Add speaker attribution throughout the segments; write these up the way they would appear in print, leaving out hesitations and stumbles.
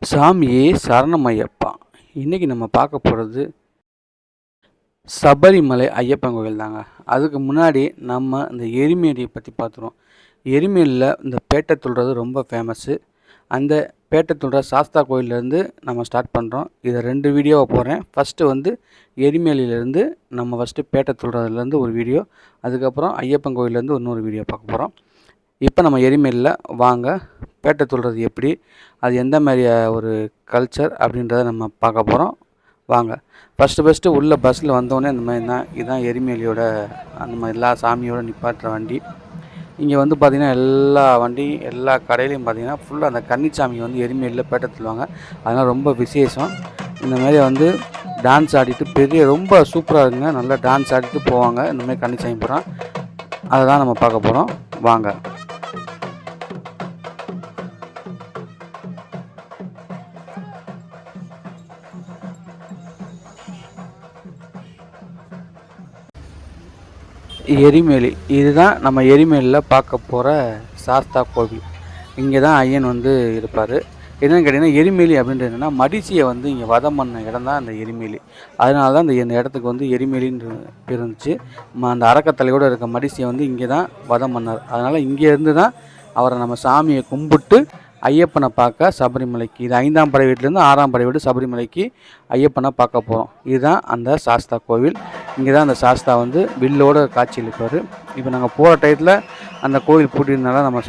Speaker 1: சாமியே சரணமையப்பா! இன்றைக்கி நம்ம பார்க்க போகிறது சபரிமலை ஐயப்பன் கோவில் தாங்க. அதுக்கு முன்னாடி நம்ம இந்த எரிமேலியை பற்றி பார்த்துருவோம். எரிமேலியில் இந்த பேட்டை துள்ளுறது ரொம்ப ஃபேமஸ்ஸு. அந்த பேட்டை துள்ளுற சாஸ்தா கோயிலேருந்து நம்ம ஸ்டார்ட் பண்ணுறோம். இதை 2 வீடியோவாக போடுறேன். ஃபஸ்ட்டு எரிமேலியிலேருந்து நம்ம பேட்டை துள்ளுறதுலேருந்து ஒரு வீடியோ, அதுக்கப்புறம் ஐயப்பன் கோயிலேருந்து இன்னொரு வீடியோ பார்க்க போகிறோம். இப்போ நம்ம எரிமேலியில் வாங்க, பேட்டை துள்ளுறது எப்படி, அது எந்த மாதிரி ஒரு கல்ச்சர் அப்படின்றத நம்ம பார்க்க போகிறோம். வாங்க. ஃபஸ்ட்டு உள்ள பஸ்ஸில் வந்தோடனே இந்த மாதிரி தான், இதுதான் எரிமேலியோட அந்த மாதிரி எல்லா சாமியோட நிப்பாட்டுற வண்டி. இங்கே பார்த்திங்கன்னா எல்லா வண்டியும் எல்லா கடையிலையும் பார்த்திங்கன்னா ஃபுல்லாக அந்த கன்னிச்சாமி எரிமேலியில் பேட்டை துள்ளுவாங்க. அதனால் ரொம்ப விசேஷம். இந்த மாதிரி டான்ஸ் ஆடிட்டு ரொம்ப சூப்பராக இருக்குங்க. நல்லா டான்ஸ் ஆடிட்டு போவாங்க. இந்த மாதிரி கன்னிச்சாமி போகிறோம், அதை தான் நம்ம பார்க்க போகிறோம். வாங்க. எரிமேலி, இதுதான் நம்ம எரிமேலியில் பார்க்க போகிற சாஸ்தா கோவில். இங்கே தான் ஐயன் இருப்பார். என்னென்னு கேட்டிங்கன்னா, எரிமேலி அப்படின்றது என்னென்னா, மடிசியை இங்கே வதம் பண்ண இடம் தான் அந்த எரிமேலி. அதனால தான் இந்த இடத்துக்கு எரிமேலின்னு இருந்துச்சு. அந்த அறக்கத்தலையோடு இருக்க மடிசியை இங்கே தான் வதம் பண்ணார். அதனால் இங்கேருந்து தான் அவரை நம்ம சாமியை கும்பிட்டு ஐயப்பனை பார்க்க சபரிமலைக்கு, இது 5ஆம் படை வீட்டிலேருந்து 6ஆம் படை வீடு சபரிமலைக்கு ஐயப்பனை பார்க்க போகிறோம். இதுதான் அந்த சாஸ்தா கோவில். இங்கே தான் அந்த சாஸ்தா வில்லோடு காட்சியளிப்பார். இப்போ நாங்கள் போகிற டயத்தில் அந்த கோவில் பூட்டியிருந்தால நம்ம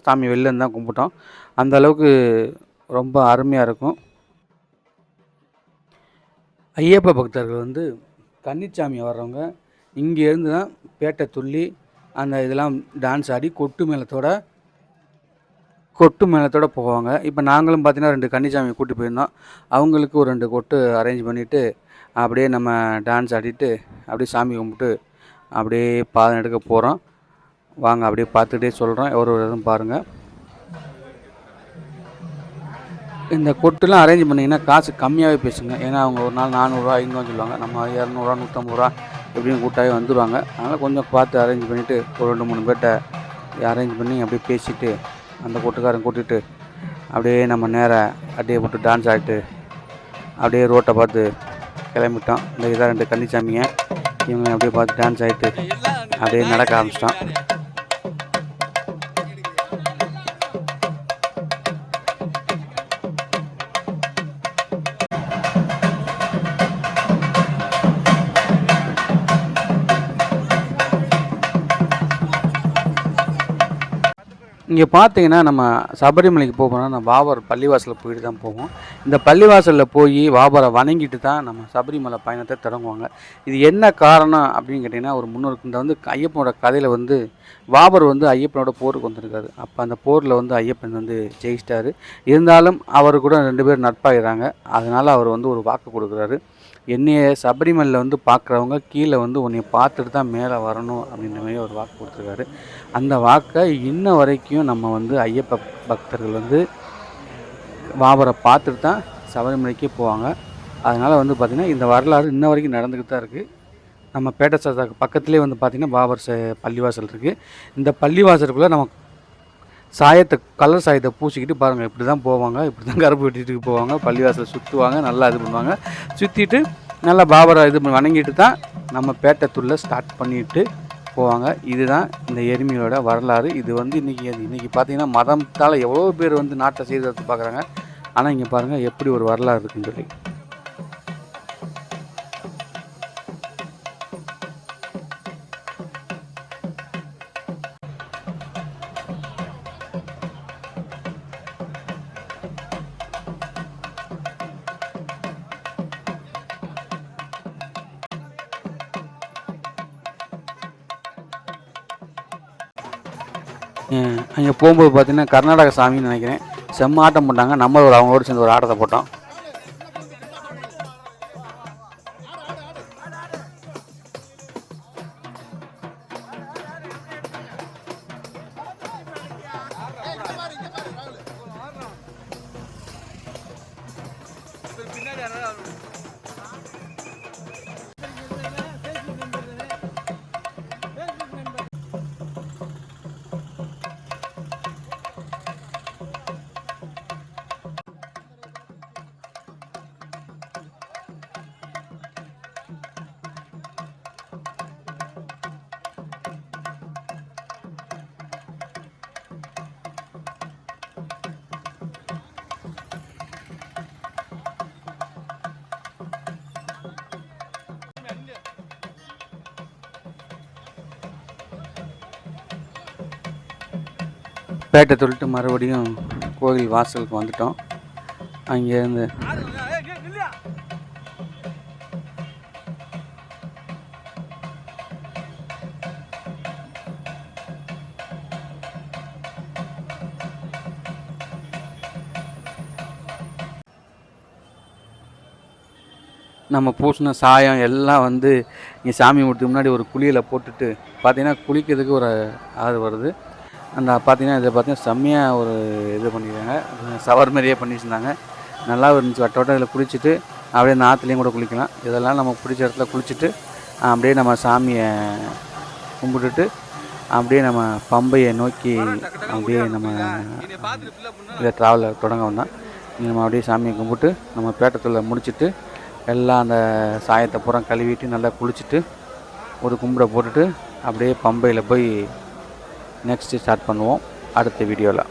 Speaker 1: சாமி வெளிலேருந்து தான் கும்பிட்டோம். அந்த அளவுக்கு ரொம்ப அருமையாக இருக்கும். ஐயப்ப பக்தர்கள் கன்னிச்சாமி வர்றவங்க இங்கேருந்து தான் பேட்டை துள்ளி அந்த இதெல்லாம் டான்ஸ் ஆடி கொட்டு மேளத்தோடு போவாங்க. இப்போ நாங்களும் பார்த்திங்கன்னா 2 கன்னிச்சாமி கூட்டி போயிருந்தோம். அவங்களுக்கு ஒரு 2 கொட்டு அரேஞ்ச் பண்ணிவிட்டு அப்படியே நம்ம டான்ஸ் ஆடிட்டு அப்படியே சாமி கும்பிட்டு அப்படியே பாதம் எடுக்க போகிறோம். வாங்க, அப்படியே பார்த்துட்டே சொல்கிறோம். ஒரு இதுவும் பாருங்கள். இந்த கொட்டுலாம் அரேஞ்ச் பண்ணிங்கன்னா காசு கம்மியாகவே பேசுங்க. ஏன்னா அவங்க ஒரு நாள் 400 500 சொல்லுவாங்க. நம்ம 200 150 எப்படின்னு கூட்டாகவே வந்துடுவாங்க. அதனால் கொஞ்சம் பார்த்து அரேஞ்ச் பண்ணிவிட்டு ஒரு 2-3 பேர்கிட்ட அரேஞ்ச் பண்ணி அப்படியே பேசிவிட்டு அந்த கொட்டுக்காரன் கூட்டிகிட்டு அப்படியே நம்ம நேராக அப்படியே போட்டு டான்ஸ் ஆகிட்டு அப்படியே ரோட்டை பார்த்து கிளம்பிட்டோம். இந்த இதாக 2 கன்னிச்சாமிங்க, இவங்க அப்படியே பார்த்து டான்ஸ் ஆகிட்டு அப்படியே நடக்க ஆரம்பிச்சிட்டோம். இங்கே பார்த்தீங்கன்னா, நம்ம சபரிமலைக்கு போகணும்னா நம்ம பாபர் பள்ளிவாசலில் போயிட்டு தான் போவோம். இந்த பள்ளிவாசலில் போய் பாபரை வணங்கிட்டு தான் நம்ம சபரிமலை பயணத்தை தொடங்குவாங்க. இது என்ன காரணம் அப்படின்னு கேட்டிங்கன்னா, ஒரு முன்னோருக்கு இந்த ஐயப்பனோட கதையில் பாபர் ஐயப்பனோட போருக்கு வந்திருக்காரு. அப்போ அந்த போரில் ஐயப்பன் ஜெயிச்சிட்டாரு. இருந்தாலும் அவர் கூட 2 பேர் நட்பாகிறாங்க. அதனால் அவர் ஒரு வாக்கு கொடுக்குறாரு. என்னைய சபரிமலையில் பார்க்குறவங்க கீழே உன்னை பார்த்துட்டு தான் மேலே வரணும் அப்படின்ற மாதிரி ஒரு வாக்கு கொடுத்துருக்காரு. அந்த வாக்கை இன்ன வரைக்கும் நம்ம ஐயப்ப பக்தர்கள் பாபரை பார்த்துட்டு தான் சபரிமலைக்கே போவாங்க. அதனால் பார்த்திங்கன்னா இந்த வரலாறு இன்ன வரைக்கும் நடந்துக்கிட்டு தான் இருக்குது. நம்ம பேட்டை சாஸ்தாக்கு பக்கத்துலேயே பார்த்திங்கன்னா பாபர் பள்ளிவாசல் இருக்குது. இந்த பள்ளிவாசலுக்குள்ளே நம்ம கலர் சாயத்தை பூசிக்கிட்டு பாருங்கள், இப்படி தான் போவாங்க, இப்படி தான் கருப்பு வெட்டிட்டு போவாங்க. பள்ளிவாசலை சுற்றுவாங்க, நல்லா இது பண்ணுவாங்க. சுற்றிட்டு நல்லா பாபரை வணங்கிட்டு தான் நம்ம பேட்டை துள்ள ஸ்டார்ட் பண்ணிவிட்டு போவாங்க. இதுதான் இந்த எரிமேலியோட வரலாறு. இது இன்றைக்கி பார்த்திங்கன்னா மதத்தால் எவ்வளோ பேர் நாட்டை சீர்திருத்தி பார்க்குறாங்க. ஆனால் இங்கே பாருங்கள் எப்படி ஒரு வரலாறு இருக்குன்னு சொல்லி. அங்கே போகும்போது பார்த்திங்கன்னா கர்நாடக சாமின்னு நினைக்கிறேன், செம்ம ஆட்டம் போட்டாங்க. நம்ம அவங்களோட சேர்ந்து ஒரு ஆட்டத்தை போட்டோம். பேட்டை தொழிட்டு மறுபடியும் கோவில் வாசலுக்கு வந்துட்டோம். அங்கேருந்து நம்ம பூசின சாயம் எல்லாம் வந்து இங்கே சாமி மூர்த்திக்கு முன்னாடி ஒரு குழியில் போட்டுட்டு பார்த்திங்கன்னா குளிக்கிறதுக்கு ஒரு ஆறு வருது. அந்த பார்த்திங்கன்னா இதை பார்த்திங்கன்னா செம்மையாக ஒரு இது பண்ணியிருக்காங்க, சவர் மாதிரியே பண்ணியிருந்தாங்க. நல்லா இருந்துச்சு. வட்ட வட்டம் இதில் குளிச்சுட்டு அப்படியே அந்த ஆற்றுலையும் கூட குளிக்கலாம். இதெல்லாம் நமக்கு பிடிச்ச இடத்துல குளிச்சுட்டு அப்படியே நம்ம சாமியை கும்பிட்டுட்டு அப்படியே நம்ம பம்பையை நோக்கி அப்படியே நம்ம இதை ட்ராவலில் தொடங்க வந்தோம். நம்ம அப்படியே சாமியை கும்பிட்டு நம்ம பேட்டத்தில் முடிச்சுட்டு எல்லாம் அந்த சாயத்தை பூரா கழுவிட்டு நல்லா குளிச்சுட்டு ஒரு கும்பிட போட்டுட்டு அப்படியே பம்பையில் போய் நெக்ஸ்ட்டு ஸ்டார்ட் பண்ணுவோம் அடுத்த வீடியோவில்.